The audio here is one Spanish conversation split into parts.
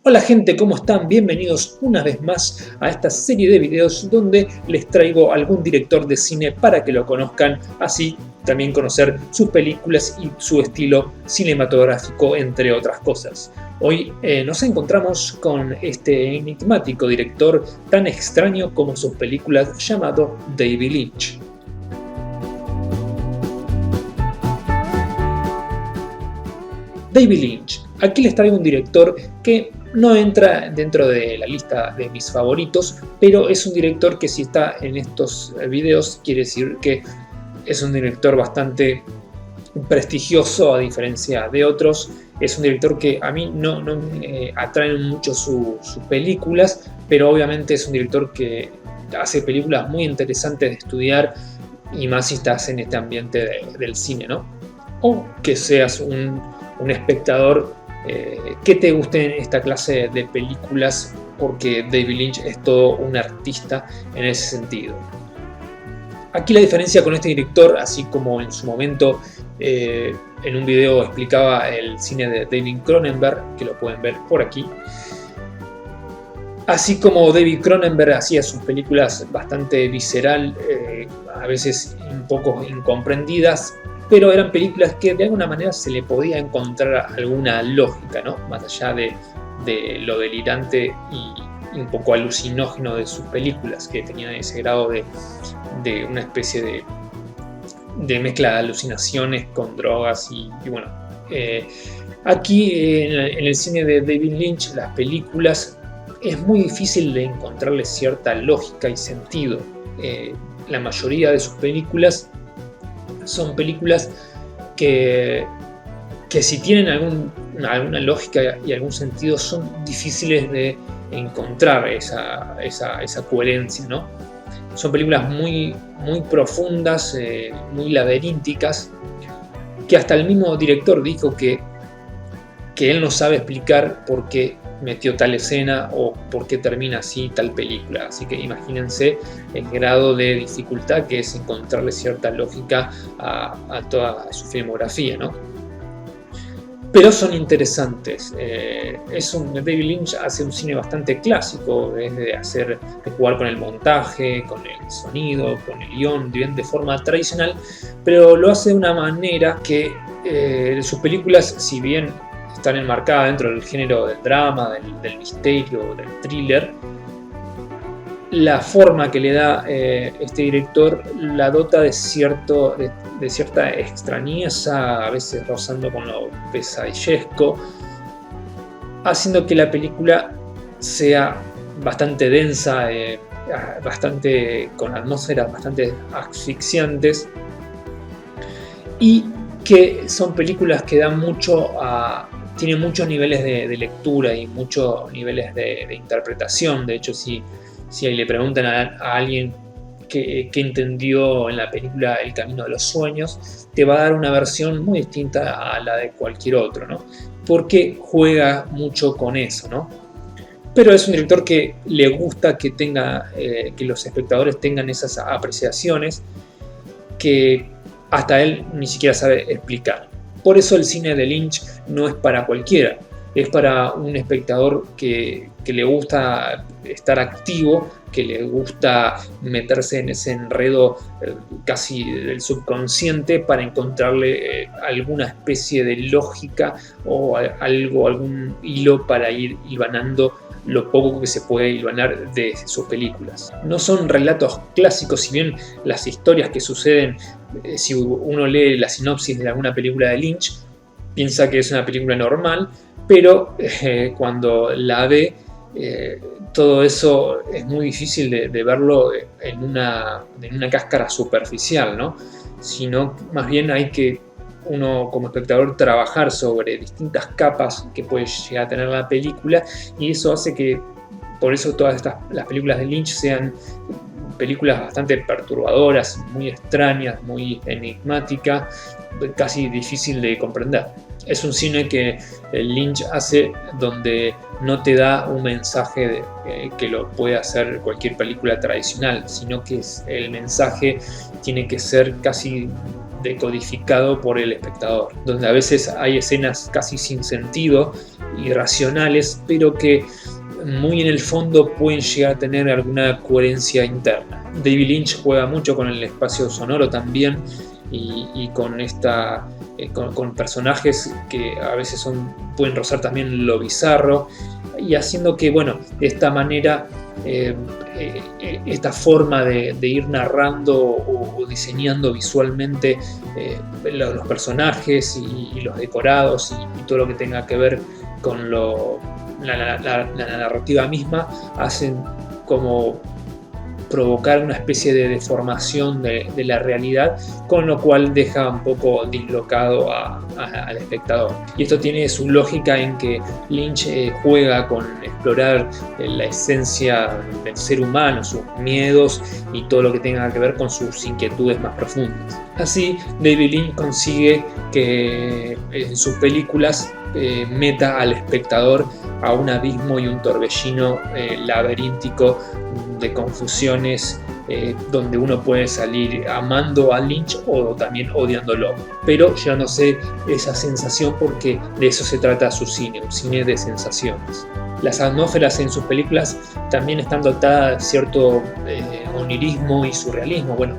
Hola gente, ¿cómo están? Bienvenidos una vez más a esta serie de videos donde les traigo algún director de cine para que lo conozcan, así también conocer sus películas y su estilo cinematográfico, entre otras cosas. Hoy nos encontramos con este enigmático director tan extraño como sus películas, llamado David Lynch. David Lynch. Aquí les traigo un director que no entra dentro de la lista de mis favoritos, pero es un director que si está en estos videos quiere decir que es un director bastante prestigioso a diferencia de otros. Es un director que a mí no me atraen mucho sus películas, pero obviamente es un director que hace películas muy interesantes de estudiar, y más si estás en este ambiente del cine, ¿no? O que seas un espectador que te gusten esta clase de películas, porque David Lynch es todo un artista en ese sentido. Aquí la diferencia con este director, así como en su momento en un video explicaba el cine de David Cronenberg, que lo pueden ver por aquí, así como David Cronenberg hacía sus películas bastante visceral, a veces un poco incomprendidas, pero eran películas que de alguna manera se le podía encontrar alguna lógica, ¿no? Más allá de lo delirante y un poco alucinógeno de sus películas, que tenían ese grado de una especie de mezcla de alucinaciones con drogas y bueno. Aquí en el cine de David Lynch, las películas es muy difícil de encontrarle cierta lógica y sentido. La mayoría de sus películas son películas que si tienen alguna lógica y algún sentido, son difíciles de encontrar esa coherencia, ¿no? Son películas muy profundas, muy laberínticas, que hasta el mismo director dijo que él no sabe explicar por qué metió tal escena o por qué termina así tal película. Así que imagínense el grado de dificultad que es encontrarle cierta lógica a toda su filmografía, ¿no? Pero son interesantes. David Lynch hace un cine bastante clásico, de jugar con el montaje, con el sonido, con el guión, bien de forma tradicional, pero lo hace de una manera que sus películas, si bien están enmarcadas dentro del género del drama, del misterio, del thriller, la forma que le da este director la dota de cierta extrañeza, a veces rozando con lo pesadillesco, haciendo que la película sea bastante densa, con atmósferas bastante asfixiantes, y que son películas que dan tienen muchos niveles de lectura y muchos niveles de interpretación. De hecho, si le preguntan a alguien qué entendió en la película El Camino de los Sueños, te va a dar una versión muy distinta a la de cualquier otro, ¿no? Porque juega mucho con eso, ¿no? Pero es un director que le gusta que los espectadores tengan esas apreciaciones que hasta él ni siquiera sabe explicar. Por eso el cine de Lynch no es para cualquiera, es para un espectador que le gusta estar activo, que le gusta meterse en ese enredo casi del subconsciente para encontrarle alguna especie de lógica o algún hilo para ir hilvanando lo poco que se puede hilvanar de sus películas. No son relatos clásicos, si bien las historias que suceden, si uno lee la sinopsis de alguna película de Lynch, piensa que es una película normal, pero cuando la ve, todo eso es muy difícil de verlo en una cáscara superficial, ¿no? Sino más bien hay que uno como espectador trabajar sobre distintas capas que puede llegar a tener la película, y eso hace que, por eso todas las películas de Lynch sean películas bastante perturbadoras, muy extrañas, muy enigmáticas, casi difícil de comprender. Es un cine que Lynch hace donde no te da un mensaje que lo puede hacer cualquier película tradicional, sino que el mensaje tiene que ser casi decodificado por el espectador, donde a veces hay escenas casi sin sentido, irracionales, pero que muy en el fondo pueden llegar a tener alguna coherencia interna. David Lynch juega mucho con el espacio sonoro también y con con personajes que a veces pueden rozar también lo bizarro, y haciendo que, bueno, de esta manera esta forma de ir narrando o diseñando visualmente los personajes y los decorados y todo lo que tenga que ver con la narrativa misma, hacen como provocar una especie de deformación de la realidad, con lo cual deja un poco dislocado al espectador. Y esto tiene su lógica en que Lynch juega con explorar la esencia del ser humano, sus miedos y todo lo que tenga que ver con sus inquietudes más profundas. Así, David Lynch consigue que en sus películas meta al espectador a un abismo y un torbellino laberíntico de confusiones, donde uno puede salir amando a Lynch o también odiándolo, pero llevándose esa sensación, porque de eso se trata su cine, un cine de sensaciones. Las atmósferas en sus películas también están dotadas de cierto onirismo y surrealismo. Bueno,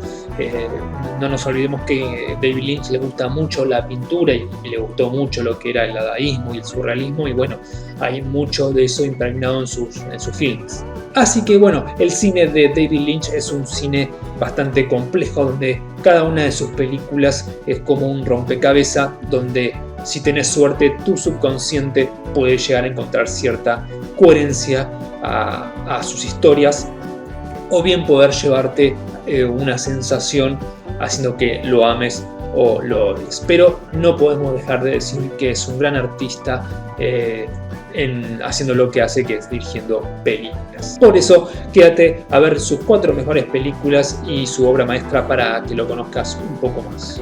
no nos olvidemos que a David Lynch le gusta mucho la pintura y le gustó mucho lo que era el dadaísmo y el surrealismo, y bueno, hay mucho de eso impregnado en sus filmes. Así que bueno, el cine de David Lynch es un cine bastante complejo, donde cada una de sus películas es como un rompecabezas, donde si tenés suerte tu subconsciente puede llegar a encontrar cierta coherencia a sus historias, o bien poder llevarte una sensación haciendo que lo ames o lo odies. Pero no podemos dejar de decir que es un gran artista haciendo lo que hace, que es dirigiendo películas. Por eso quédate a ver sus 4 mejores películas y su obra maestra para que lo conozcas un poco más.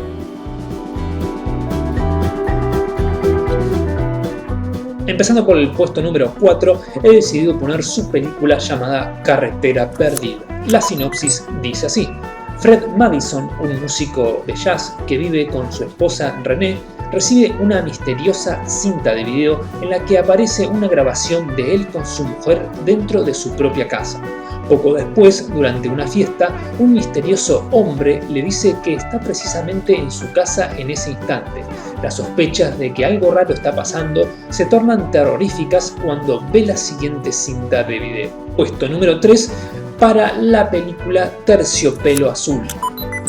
Empezando por el puesto número 4, he decidido poner su película llamada Carretera Perdida. La sinopsis dice así: Fred Madison, un músico de jazz que vive con su esposa Renee, recibe una misteriosa cinta de video en la que aparece una grabación de él con su mujer dentro de su propia casa. Poco después, durante una fiesta, un misterioso hombre le dice que está precisamente en su casa en ese instante. Las sospechas de que algo raro está pasando se tornan terroríficas cuando ve la siguiente cinta de video. Puesto número 3 para la película Terciopelo Azul.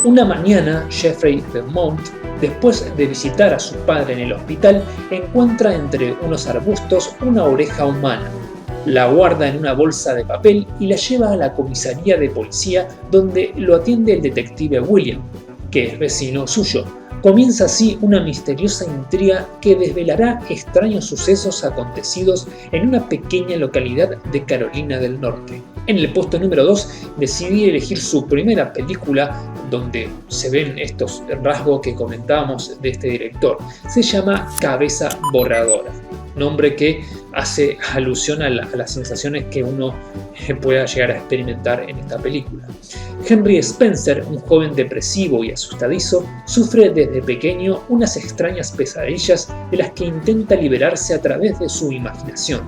Una mañana, Jeffrey Belmont, después de visitar a su padre en el hospital, encuentra entre unos arbustos una oreja humana. La guarda en una bolsa de papel y la lleva a la comisaría de policía, donde lo atiende el detective William, que es vecino suyo. Comienza así una misteriosa intriga que desvelará extraños sucesos acontecidos en una pequeña localidad de Carolina del Norte. En el puesto número 2 decidí elegir su primera película, donde se ven estos rasgos que comentábamos de este director. Se llama Cabeza Borradora, nombre que hace alusión a las sensaciones que uno pueda llegar a experimentar en esta película. Henry Spencer, un joven depresivo y asustadizo, sufre desde pequeño unas extrañas pesadillas de las que intenta liberarse a través de su imaginación.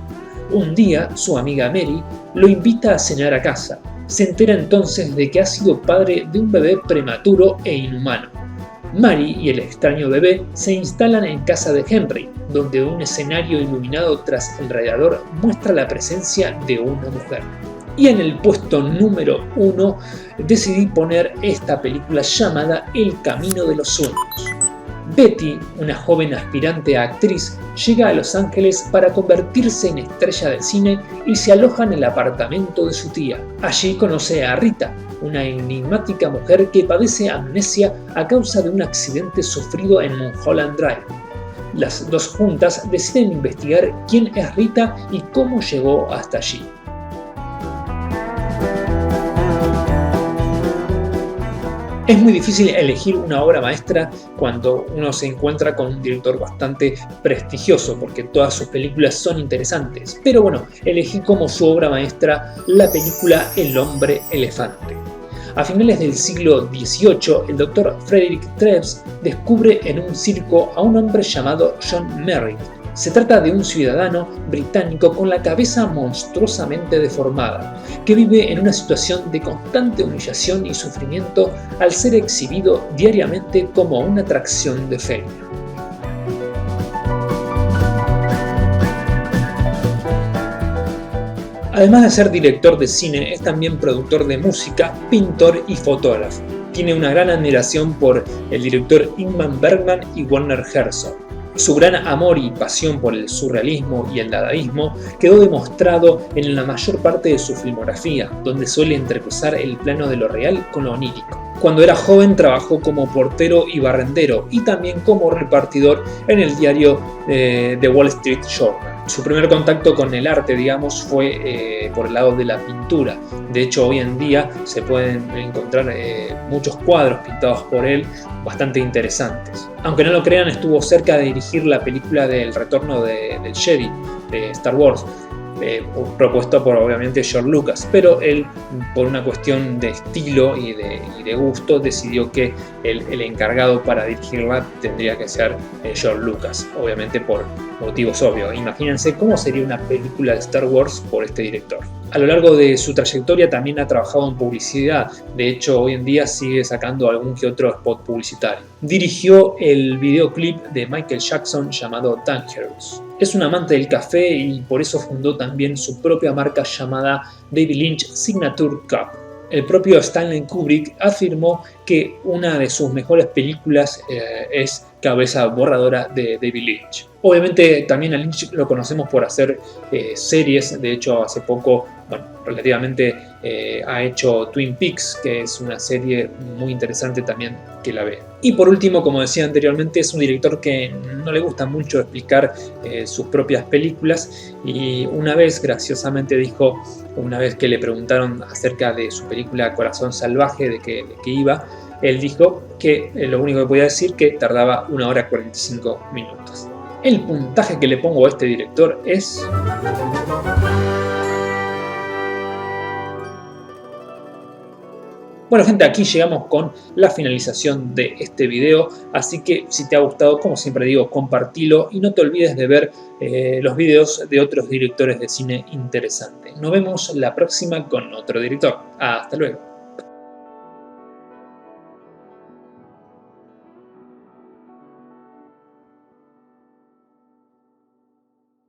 Un día, su amiga Mary lo invita a cenar a casa. Se entera entonces de que ha sido padre de un bebé prematuro e inhumano. Mary y el extraño bebé se instalan en casa de Henry, donde un escenario iluminado tras el radiador muestra la presencia de una mujer. Y en el puesto número 1 decidí poner esta película llamada El Camino de los Sueños. Betty, una joven aspirante a actriz, llega a Los Ángeles para convertirse en estrella de cine y se aloja en el apartamento de su tía. Allí conoce a Rita, una enigmática mujer que padece amnesia a causa de un accidente sufrido en Mulholland Drive. Las dos juntas deciden investigar quién es Rita y cómo llegó hasta allí. Es muy difícil elegir una obra maestra cuando uno se encuentra con un director bastante prestigioso, porque todas sus películas son interesantes. Pero bueno, elegí como su obra maestra la película El hombre elefante. A finales del siglo XVIII, el doctor Frederick Treves descubre en un circo a un hombre llamado John Merrick. Se trata de un ciudadano británico con la cabeza monstruosamente deformada, que vive en una situación de constante humillación y sufrimiento al ser exhibido diariamente como una atracción de feria. Además de ser director de cine, es también productor de música, pintor y fotógrafo. Tiene una gran admiración por el director Ingmar Bergman y Werner Herzog. Su gran amor y pasión por el surrealismo y el dadaísmo quedó demostrado en la mayor parte de su filmografía, donde suele entrecruzar el plano de lo real con lo onírico. Cuando era joven trabajó como portero y barrendero y también como repartidor en el diario The Wall Street Journal. Su primer contacto con el arte, digamos, fue por el lado de la pintura. De hecho, hoy en día se pueden encontrar muchos cuadros pintados por él bastante interesantes. Aunque no lo crean, estuvo cerca de dirigir la película del retorno del Jedi de Star Wars, propuesto por obviamente George Lucas, pero él, por una cuestión de estilo y de gusto, decidió que el encargado para dirigirla tendría que ser George Lucas, obviamente por motivos obvios. Imagínense cómo sería una película de Star Wars por este director. A lo largo de su trayectoria también ha trabajado en publicidad, de hecho hoy en día sigue sacando algún que otro spot publicitario. Dirigió el videoclip de Michael Jackson llamado Dangerous. Es un amante del café y por eso fundó también su propia marca llamada David Lynch Signature Cup. El propio Stanley Kubrick afirmó que una de sus mejores películas es Cabeza Borradora de David Lynch. Obviamente también a Lynch lo conocemos por hacer series, de hecho hace poco, relativamente ha hecho Twin Peaks, que es una serie muy interesante también que la ve. Y por último, como decía anteriormente, es un director que no le gusta mucho explicar sus propias películas y una vez graciosamente dijo, una vez que le preguntaron acerca de su película Corazón Salvaje, de qué iba, él dijo que lo único que podía decir que tardaba 1 hora 45 minutos. El puntaje que le pongo a este director es... Bueno gente, aquí llegamos con la finalización de este video, así que si te ha gustado, como siempre digo, compartilo y no te olvides de ver los videos de otros directores de cine interesantes. Nos vemos la próxima con otro director. Hasta luego.